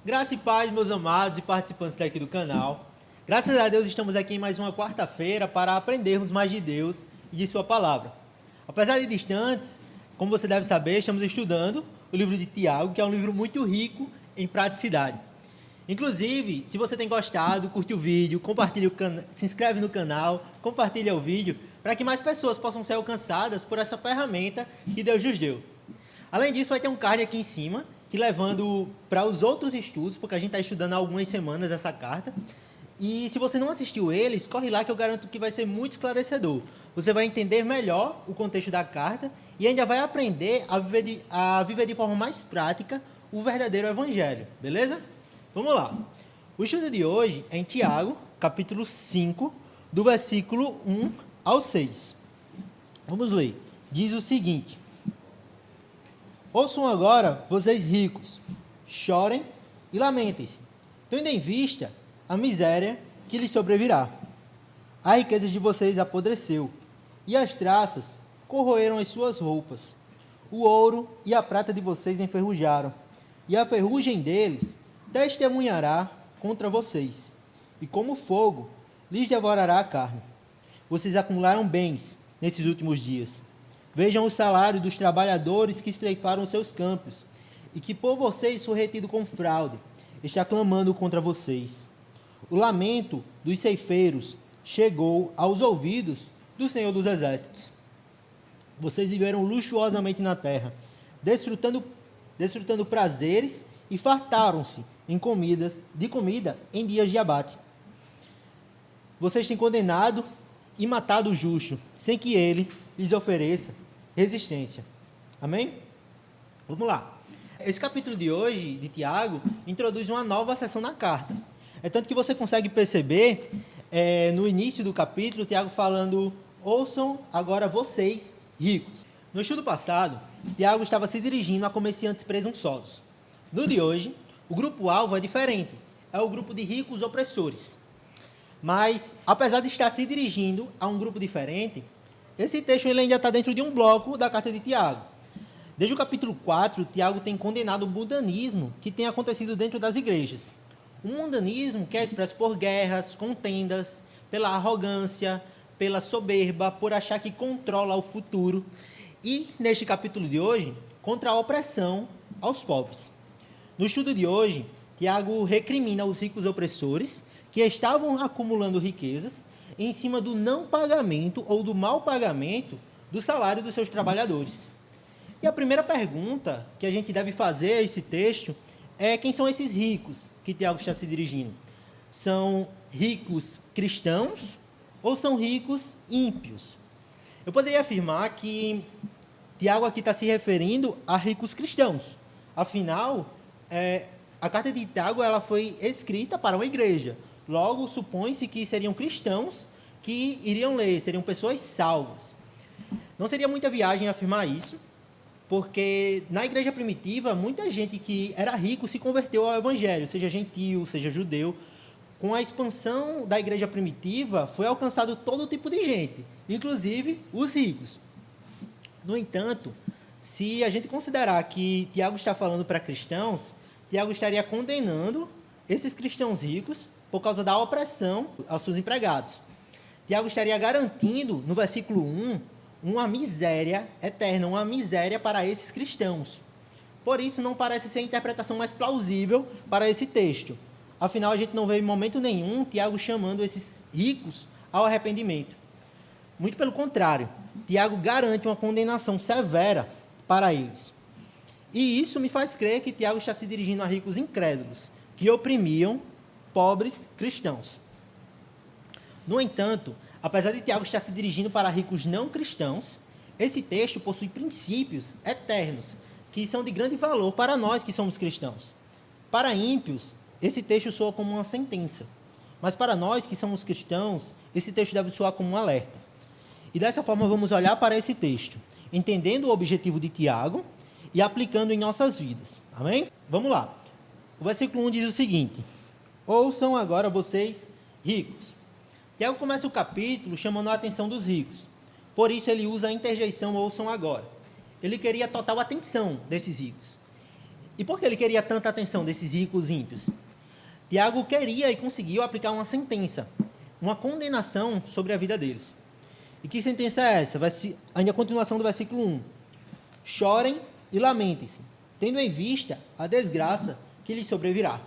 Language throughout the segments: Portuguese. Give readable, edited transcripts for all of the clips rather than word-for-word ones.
Graça e paz, meus amados e participantes daqui do canal. Graças a Deus estamos aqui em mais uma quarta-feira para aprendermos mais de Deus e de sua palavra. Apesar de distantes, como você deve saber, estamos estudando o livro de Tiago, que é um livro muito rico em praticidade. Inclusive, se você tem gostado, curte o vídeo, compartilha se inscreve no canal, compartilha o vídeo, para que mais pessoas possam ser alcançadas por essa ferramenta que Deus nos deu. Além disso, vai ter um card aqui em cima, que levando para os outros estudos, porque a gente está estudando há algumas semanas essa carta. E se você não assistiu eles, corre lá que eu garanto que vai ser muito esclarecedor. Você vai entender melhor o contexto da carta e ainda vai aprender a viver de forma mais prática o verdadeiro evangelho, beleza? Vamos lá. O estudo de hoje é em Tiago, capítulo 5, do versículo 1 ao 6. Vamos ler. Diz o seguinte: ouçam agora, vocês ricos, chorem e lamentem-se, tendo em vista a miséria que lhes sobrevirá. A riqueza de vocês apodreceu, e as traças corroeram as suas roupas. O ouro e a prata de vocês enferrujaram, e a ferrugem deles testemunhará contra vocês, e como fogo lhes devorará a carne. Vocês acumularam bens nesses últimos dias. Vejam o salário dos trabalhadores que ceifaram seus campos, e que por vocês foi retido com fraude, está clamando contra vocês. O lamento dos ceifeiros chegou aos ouvidos do Senhor dos Exércitos. Vocês viveram luxuosamente na terra, desfrutando prazeres e fartaram-se de comida em dias de abate. Vocês têm condenado e matado o justo, sem que ele lhes ofereça resistência. Amém? Vamos lá. Esse capítulo de hoje, de Tiago, introduz uma nova seção na carta. É tanto que você consegue perceber, no início do capítulo, Tiago falando: ouçam agora vocês, ricos. No estudo passado, Tiago estava se dirigindo a comerciantes presunçosos. No de hoje, o grupo-alvo é diferente. É o grupo de ricos opressores. Mas, apesar de estar se dirigindo a um grupo diferente, esse texto ele ainda está dentro de um bloco da carta de Tiago. Desde o capítulo 4, Tiago tem condenado o mundanismo que tem acontecido dentro das igrejas. O mundanismo que é expresso por guerras, contendas, pela arrogância, pela soberba, por achar que controla o futuro. E, neste capítulo de hoje, contra a opressão aos pobres. No estudo de hoje, Tiago recrimina os ricos opressores que estavam acumulando riquezas em cima do não pagamento ou do mau pagamento do salário dos seus trabalhadores. E a primeira pergunta que a gente deve fazer a esse texto é: quem são esses ricos que Tiago está se dirigindo? São ricos cristãos ou são ricos ímpios? Eu poderia afirmar que Tiago aqui está se referindo a ricos cristãos. Afinal, a carta de Tiago ela foi escrita para uma igreja. Logo, supõe-se que seriam cristãos que iriam ler, seriam pessoas salvas. Não seria muita viagem afirmar isso, porque na igreja primitiva, muita gente que era rico se converteu ao evangelho, seja gentio, seja judeu. Com a expansão da igreja primitiva, foi alcançado todo tipo de gente, inclusive os ricos. No entanto, se a gente considerar que Tiago está falando para cristãos, Tiago estaria condenando esses cristãos ricos por causa da opressão aos seus empregados. Tiago estaria garantindo, no versículo 1, uma miséria eterna, uma miséria para esses cristãos. Por isso, não parece ser a interpretação mais plausível para esse texto. Afinal, a gente não vê em momento nenhum Tiago chamando esses ricos ao arrependimento. Muito pelo contrário, Tiago garante uma condenação severa para eles. E isso me faz crer que Tiago está se dirigindo a ricos incrédulos, que oprimiam pobres cristãos. No entanto, apesar de Tiago estar se dirigindo para ricos não cristãos, esse texto possui princípios eternos, que são de grande valor para nós que somos cristãos. Para ímpios, esse texto soa como uma sentença, mas para nós que somos cristãos, esse texto deve soar como um alerta. E dessa forma vamos olhar para esse texto, entendendo o objetivo de Tiago e aplicando em nossas vidas. Amém? Vamos lá. O versículo 1 diz o seguinte: ouçam agora vocês ricos. Tiago começa o capítulo chamando a atenção dos ricos. Por isso ele usa a interjeição ouçam agora. Ele queria total atenção desses ricos. E por que ele queria tanta atenção desses ricos ímpios? Tiago queria e conseguiu aplicar uma sentença, uma condenação sobre a vida deles. E que sentença é essa? Ainda a continuação do versículo 1. Chorem e lamentem-se, tendo em vista a desgraça que lhes sobrevirá.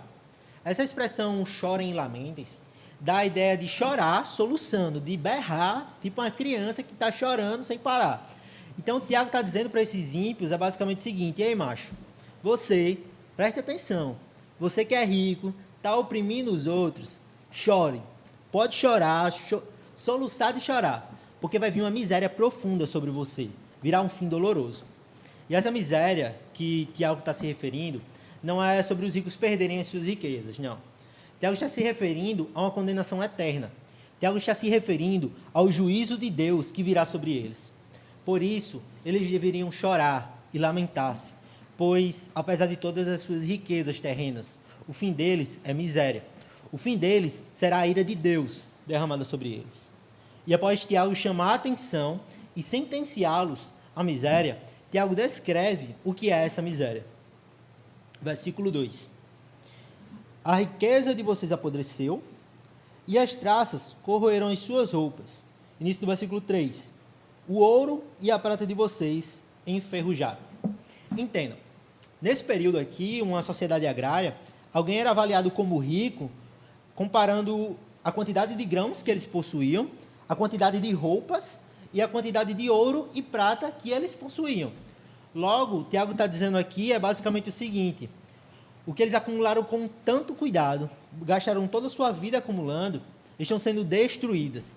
Essa expressão chorem e lamentem-se dá a ideia de chorar soluçando, de berrar, tipo uma criança que está chorando sem parar. Então, o Tiago está dizendo para esses ímpios, é basicamente o seguinte: e aí, macho, você, preste atenção, você que é rico, está oprimindo os outros, chore. Pode chorar, soluçar de chorar, porque vai vir uma miséria profunda sobre você, virá um fim doloroso. E essa miséria que Tiago está se referindo não é sobre os ricos perderem as suas riquezas, não. Tiago está se referindo a uma condenação eterna. Tiago está se referindo ao juízo de Deus que virá sobre eles. Por isso, eles deveriam chorar e lamentar-se, pois, apesar de todas as suas riquezas terrenas, o fim deles é miséria. O fim deles será a ira de Deus derramada sobre eles. E após Tiago chamar a atenção e sentenciá-los à miséria, Tiago descreve o que é essa miséria. Versículo 2. A riqueza de vocês apodreceu, e as traças corroeram as suas roupas. Início do versículo 3. O ouro e a prata de vocês enferrujaram. Entendam, nesse período aqui, uma sociedade agrária, alguém era avaliado como rico, comparando a quantidade de grãos que eles possuíam, a quantidade de roupas e a quantidade de ouro e prata que eles possuíam. Logo, Tiago está dizendo aqui é basicamente o seguinte: o que eles acumularam com tanto cuidado, gastaram toda a sua vida acumulando, estão sendo destruídas.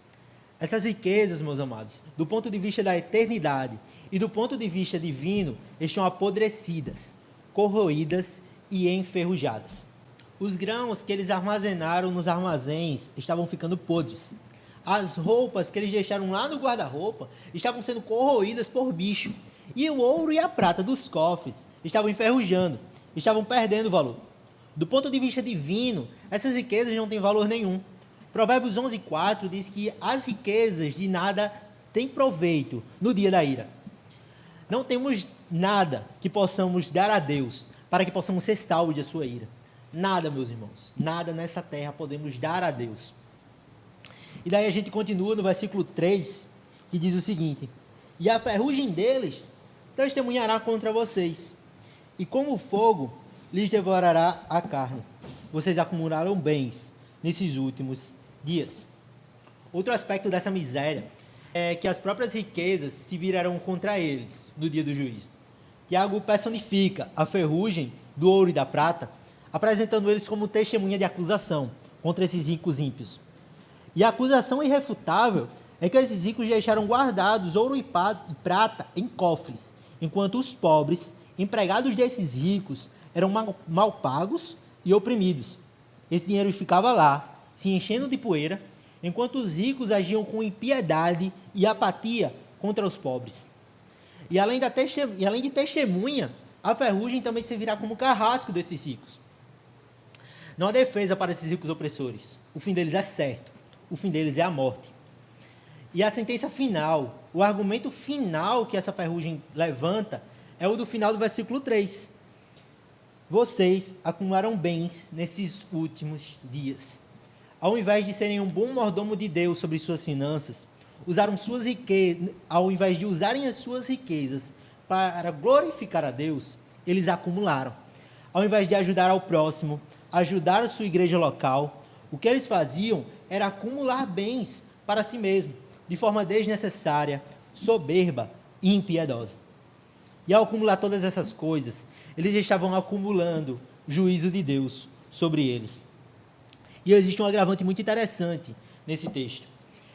Essas riquezas, meus amados, do ponto de vista da eternidade e do ponto de vista divino, estão apodrecidas, corroídas e enferrujadas. Os grãos que eles armazenaram nos armazéns estavam ficando podres. As roupas que eles deixaram lá no guarda-roupa estavam sendo corroídas por bicho. E o ouro e a prata dos cofres estavam enferrujando, estavam perdendo valor. Do ponto de vista divino, essas riquezas não têm valor nenhum. Provérbios 11:4 diz que as riquezas de nada têm proveito no dia da ira. Não temos nada que possamos dar a Deus para que possamos ser salvos da sua ira. Nada, meus irmãos. Nada nessa terra podemos dar a Deus. E daí a gente continua no versículo 3, que diz o seguinte: e a ferrugem deles testemunhará contra vocês, e como fogo lhes devorará a carne. Vocês acumularam bens nesses últimos dias. Outro aspecto dessa miséria é que as próprias riquezas se virarão contra eles no dia do juízo. Tiago personifica a ferrugem do ouro e da prata, apresentando eles como testemunha de acusação contra esses ricos ímpios. E a acusação irrefutável é que esses ricos deixaram guardados ouro e prata em cofres, enquanto os pobres, empregados desses ricos, eram mal pagos e oprimidos. Esse dinheiro ficava lá, se enchendo de poeira, enquanto os ricos agiam com impiedade e apatia contra os pobres. E além de testemunha, a ferrugem também servirá como carrasco desses ricos. Não há defesa para esses ricos opressores. O fim deles é certo. O fim deles é a morte. E a sentença final, o argumento final que essa ferrugem levanta, é o do final do versículo 3. Vocês acumularam bens nesses últimos dias. Ao invés de serem um bom mordomo de Deus sobre suas finanças, usaram suas riquezas, ao invés de usarem as suas riquezas para glorificar a Deus, eles acumularam. Ao invés de ajudar ao próximo, ajudar a sua igreja local, o que eles faziam era acumular bens para si mesmo, de forma desnecessária, soberba e impiedosa. E ao acumular todas essas coisas, eles estavam acumulando juízo de Deus sobre eles. E existe um agravante muito interessante nesse texto.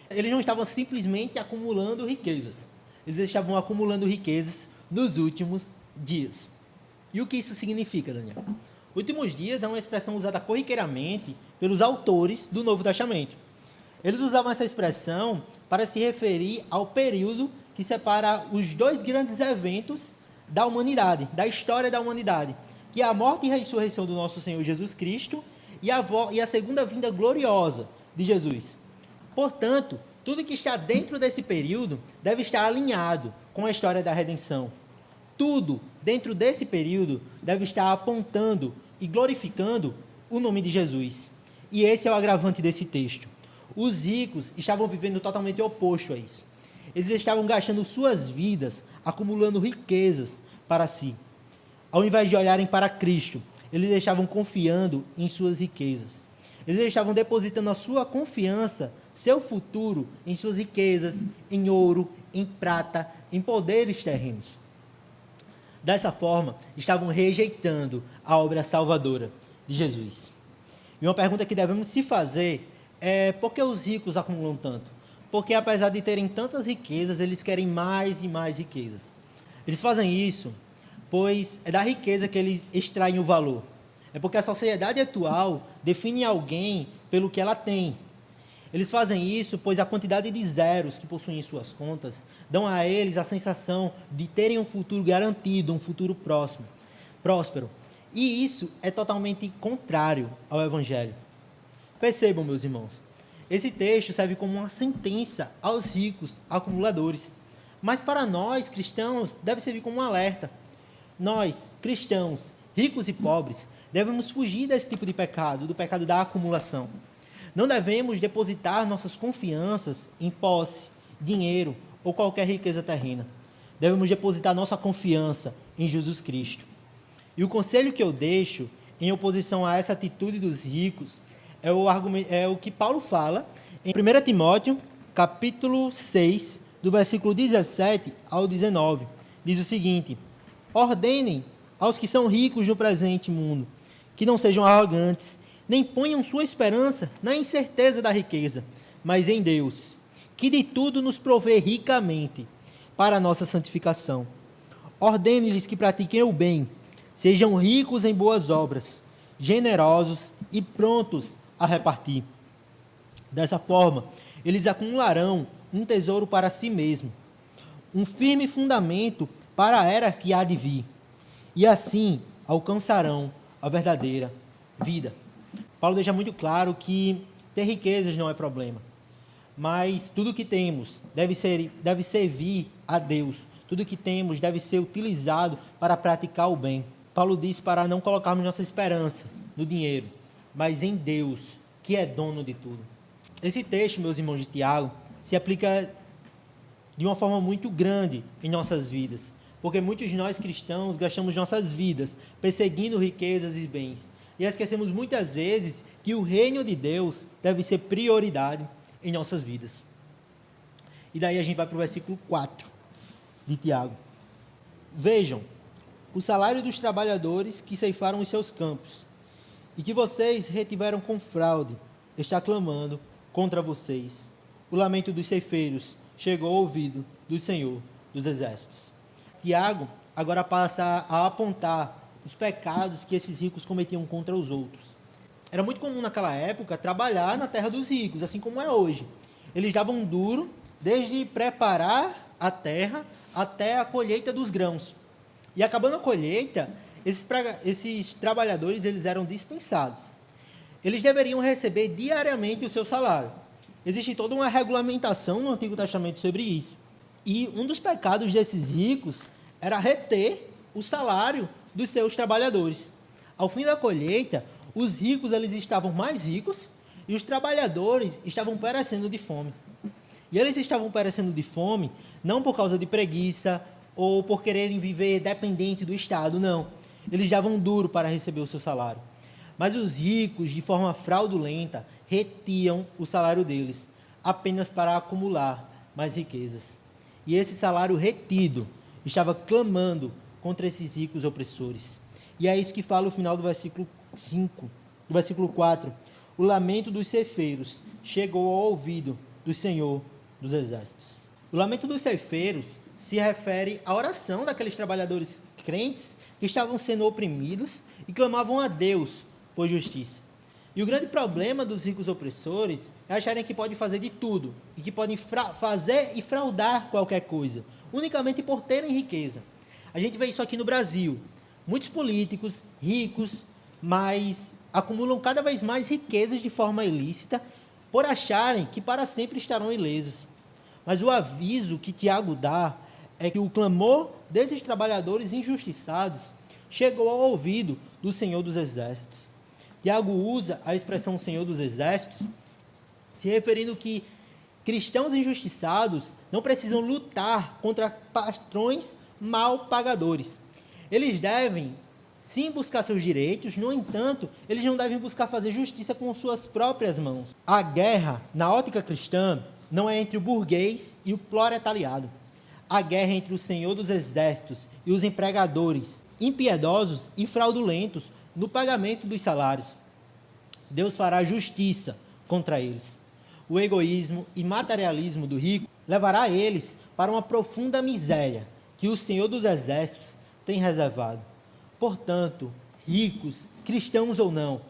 Eles não estavam simplesmente acumulando riquezas. Eles estavam acumulando riquezas nos últimos dias. E o que isso significa, Daniel? Últimos dias é uma expressão usada corriqueiramente pelos autores do Novo Testamento. Eles usavam essa expressão para se referir ao período que separa os dois grandes eventos da humanidade, da história da humanidade, que é a morte e a ressurreição do nosso Senhor Jesus Cristo e a segunda vinda gloriosa de Jesus. Portanto, tudo que está dentro desse período deve estar alinhado com a história da redenção. tudo dentro desse período deve estar apontando e glorificando o nome de Jesus. E esse é o agravante desse texto. Os ricos estavam vivendo totalmente oposto a isso. Eles estavam gastando suas vidas, acumulando riquezas para si. Ao invés de olharem para Cristo, eles estavam confiando em suas riquezas. Eles estavam depositando a sua confiança, seu futuro, em suas riquezas, em ouro, em prata, em poderes terrenos. Dessa forma, estavam rejeitando a obra salvadora de Jesus. E uma pergunta que devemos se fazer é: por que os ricos acumulam tanto? Porque apesar de terem tantas riquezas, eles querem mais e mais riquezas. Eles fazem isso pois é da riqueza que eles extraem o valor. É porque a sociedade atual define alguém pelo que ela tem. Eles fazem isso pois a quantidade de zeros que possuem em suas contas dão a eles a sensação de terem um futuro garantido, um futuro próspero. E isso é totalmente contrário ao Evangelho. Percebam, meus irmãos, esse texto serve como uma sentença aos ricos acumuladores. Mas para nós, cristãos, deve servir como um alerta. Nós, cristãos, ricos e pobres, devemos fugir desse tipo de pecado, do pecado da acumulação. Não devemos depositar nossas confianças em posse, dinheiro ou qualquer riqueza terrena. Devemos depositar nossa confiança em Jesus Cristo. E o conselho que eu deixo, em oposição a essa atitude dos ricos, é o que Paulo fala em 1 Timóteo, capítulo 6, do versículo 17 ao 19. Diz o seguinte: ordenem aos que são ricos no presente mundo, que não sejam arrogantes, nem ponham sua esperança na incerteza da riqueza, mas em Deus, que de tudo nos provê ricamente para a nossa santificação. Ordene-lhes que pratiquem o bem, sejam ricos em boas obras, generosos e prontos a repartir. Dessa forma, eles acumularão um tesouro para si mesmo, um firme fundamento para a era que há de vir, e assim alcançarão a verdadeira vida. Paulo deixa muito claro que ter riquezas não é problema, mas tudo que temos deve servir a Deus, tudo que temos deve ser utilizado para praticar o bem. Paulo diz para não colocarmos nossa esperança no dinheiro, mas em Deus, que é dono de tudo. Esse texto, meus irmãos de Tiago, se aplica de uma forma muito grande em nossas vidas, porque muitos de nós cristãos gastamos nossas vidas perseguindo riquezas e bens, e esquecemos muitas vezes que o reino de Deus deve ser prioridade em nossas vidas. E daí a gente vai para o versículo 4 de Tiago. Vejam, o salário dos trabalhadores que ceifaram os seus campos, e que vocês retiveram com fraude, está clamando contra vocês. O lamento dos ceifeiros chegou ao ouvido do Senhor dos Exércitos. Tiago agora passa a apontar os pecados que esses ricos cometiam contra os outros. Era muito comum naquela época trabalhar na terra dos ricos, assim como é hoje. Eles davam duro desde preparar a terra até a colheita dos grãos. E acabando a colheita, esses trabalhadores eles eram dispensados. Eles deveriam receber diariamente o seu salário. Existe toda uma regulamentação no Antigo Testamento sobre isso. E um dos pecados desses ricos era reter o salário dos seus trabalhadores. Ao fim da colheita, os ricos eles estavam mais ricos e os trabalhadores estavam perecendo de fome. E eles estavam perecendo de fome não por causa de preguiça ou por quererem viver dependente do Estado, não. Eles davam duro para receber o seu salário. Mas os ricos, de forma fraudulenta, retiam o salário deles, apenas para acumular mais riquezas. E esse salário retido estava clamando contra esses ricos opressores. E é isso que fala o final do versículo 5, do versículo 4. O lamento dos ceifeiros chegou ao ouvido do Senhor dos Exércitos. O lamento dos ceifeiros se refere à oração daqueles trabalhadores crentes que estavam sendo oprimidos e clamavam a Deus por justiça. E o grande problema dos ricos opressores é acharem que podem fazer de tudo e que podem fazer e fraudar qualquer coisa, unicamente por terem riqueza. A gente vê isso aqui no Brasil. Muitos políticos ricos, mas acumulam cada vez mais riquezas de forma ilícita por acharem que para sempre estarão ilesos. Mas o aviso que Tiago dá é que o clamor desses trabalhadores injustiçados chegou ao ouvido do Senhor dos Exércitos. Tiago usa a expressão Senhor dos Exércitos, se referindo que cristãos injustiçados não precisam lutar contra patrões mal pagadores. Eles devem, sim, buscar seus direitos, no entanto, eles não devem buscar fazer justiça com suas próprias mãos. A guerra, na ótica cristã, não é entre o burguês e o proletariado. A guerra é entre o Senhor dos Exércitos e os empregadores impiedosos e fraudulentos no pagamento dos salários. Deus fará justiça contra eles. O egoísmo e materialismo do rico levará eles para uma profunda miséria que o Senhor dos Exércitos tem reservado. Portanto, ricos, cristãos ou não,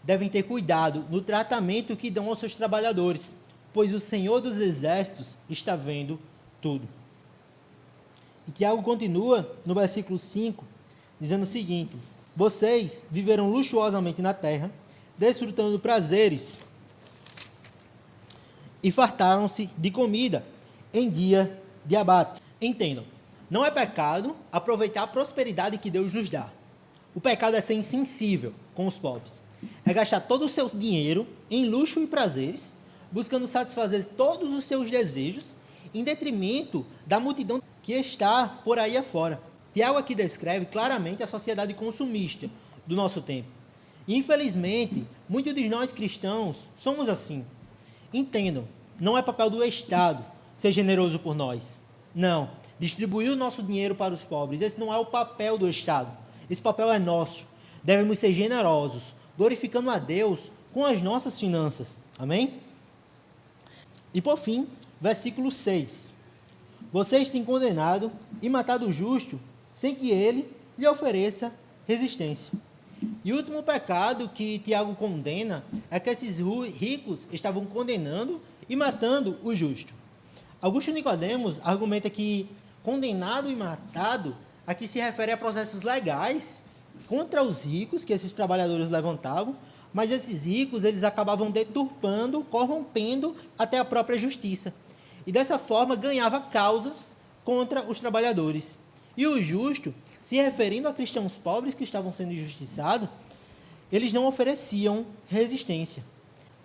devem ter cuidado no tratamento que dão aos seus trabalhadores, pois o Senhor dos Exércitos está vendo tudo. E Tiago continua no versículo 5, dizendo o seguinte: vocês viveram luxuosamente na terra, desfrutando prazeres, e fartaram-se de comida em dia de abate. Entendam, não é pecado aproveitar a prosperidade que Deus nos dá. O pecado é ser insensível com os pobres. É gastar todo o seu dinheiro em luxo e prazeres, buscando satisfazer todos os seus desejos, em detrimento da multidão que está por aí afora. Tiago aqui descreve claramente a sociedade consumista do nosso tempo. E, infelizmente, muitos de nós cristãos somos assim. Entendam, não é papel do Estado ser generoso por nós. Não, distribuir o nosso dinheiro para os pobres, esse não é o papel do Estado. Esse papel é nosso. Devemos ser generosos, glorificando a Deus com as nossas finanças. Amém? E por fim, versículo 6. Vocês têm condenado e matado o justo, sem que ele lhe ofereça resistência. E o último pecado que Tiago condena é que esses ricos estavam condenando e matando o justo. Augusto Nicodemos argumenta que condenado e matado aqui se refere a processos legais contra os ricos que esses trabalhadores levantavam, mas esses ricos eles acabavam deturpando, corrompendo até a própria justiça. E dessa forma ganhava causas contra os trabalhadores. E o justo, se referindo a cristãos pobres que estavam sendo injustiçados, eles não ofereciam resistência.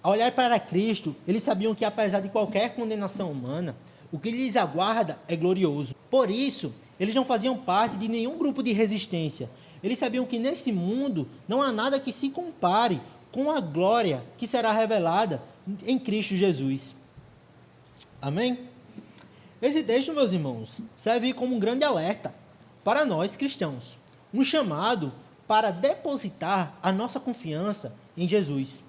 Ao olhar para Cristo, eles sabiam que apesar de qualquer condenação humana, o que lhes aguarda é glorioso. Por isso, eles não faziam parte de nenhum grupo de resistência. Eles sabiam que nesse mundo não há nada que se compare com a glória que será revelada em Cristo Jesus. Amém? Esse texto, meus irmãos, serve como um grande alerta para nós cristãos, um chamado para depositar a nossa confiança em Jesus,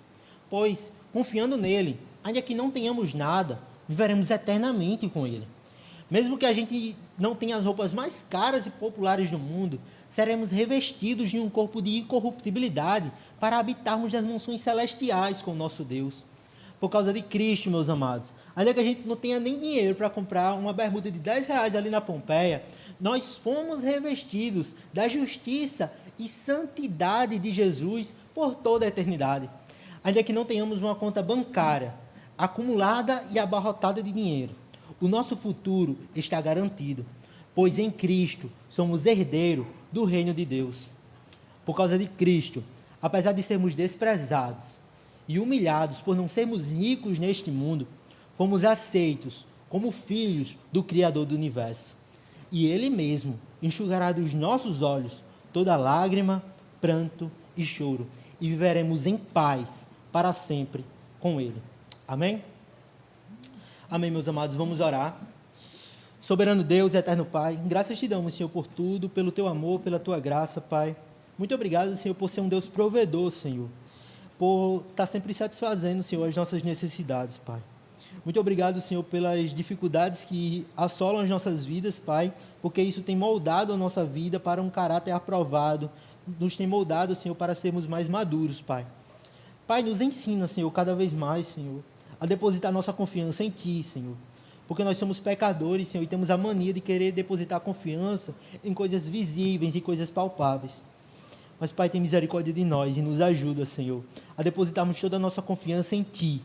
pois, confiando nele, ainda que não tenhamos nada, viveremos eternamente com ele. Mesmo que a gente não tenha as roupas mais caras e populares do mundo, seremos revestidos de um corpo de incorruptibilidade para habitarmos nas mansões celestiais com o nosso Deus. Por causa de Cristo, meus amados. Ainda que a gente não tenha nem dinheiro para comprar uma bermuda de R$10 ali na Pompeia, nós fomos revestidos da justiça e santidade de Jesus por toda a eternidade. Ainda que não tenhamos uma conta bancária acumulada e abarrotada de dinheiro, o nosso futuro está garantido, pois em Cristo somos herdeiros do reino de Deus. Por causa de Cristo, apesar de sermos desprezados e humilhados por não sermos ricos neste mundo, fomos aceitos como filhos do Criador do universo. E Ele mesmo enxugará dos nossos olhos toda lágrima, pranto e choro, e viveremos em paz para sempre com Ele. Amém? Amém, meus amados, vamos orar. Soberano Deus e eterno Pai, graças te damos, Senhor, por tudo, pelo teu amor, pela tua graça, Pai. Muito obrigado, Senhor, por ser um Deus provedor, Senhor, por estar sempre satisfazendo, Senhor, as nossas necessidades, Pai. Muito obrigado, Senhor, pelas dificuldades que assolam as nossas vidas, Pai, porque isso tem moldado a nossa vida para um caráter aprovado, nos tem moldado, Senhor, para sermos mais maduros, Pai. Pai, nos ensina, Senhor, cada vez mais, Senhor, a depositar nossa confiança em Ti, Senhor, porque nós somos pecadores, Senhor, e temos a mania de querer depositar confiança em coisas visíveis e coisas palpáveis. Mas, Pai, tem misericórdia de nós e nos ajuda, Senhor, a depositarmos toda a nossa confiança em Ti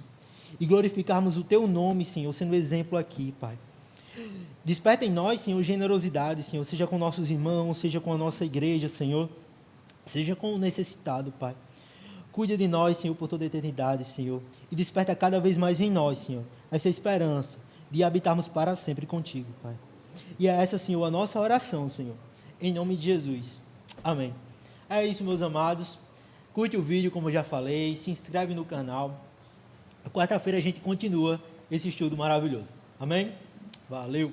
e glorificarmos o Teu nome, Senhor, sendo exemplo aqui, Pai. Desperta em nós, Senhor, generosidade, Senhor, seja com nossos irmãos, seja com a nossa igreja, Senhor, seja com o necessitado, Pai. Cuida de nós, Senhor, por toda a eternidade, Senhor, e desperta cada vez mais em nós, Senhor, essa esperança de habitarmos para sempre contigo, Pai. E é essa, Senhor, a nossa oração, Senhor, em nome de Jesus. Amém. É isso, meus amados. Curte o vídeo, como eu já falei, se inscreve no canal. Quarta-feira a gente continua esse estudo maravilhoso. Amém? Valeu!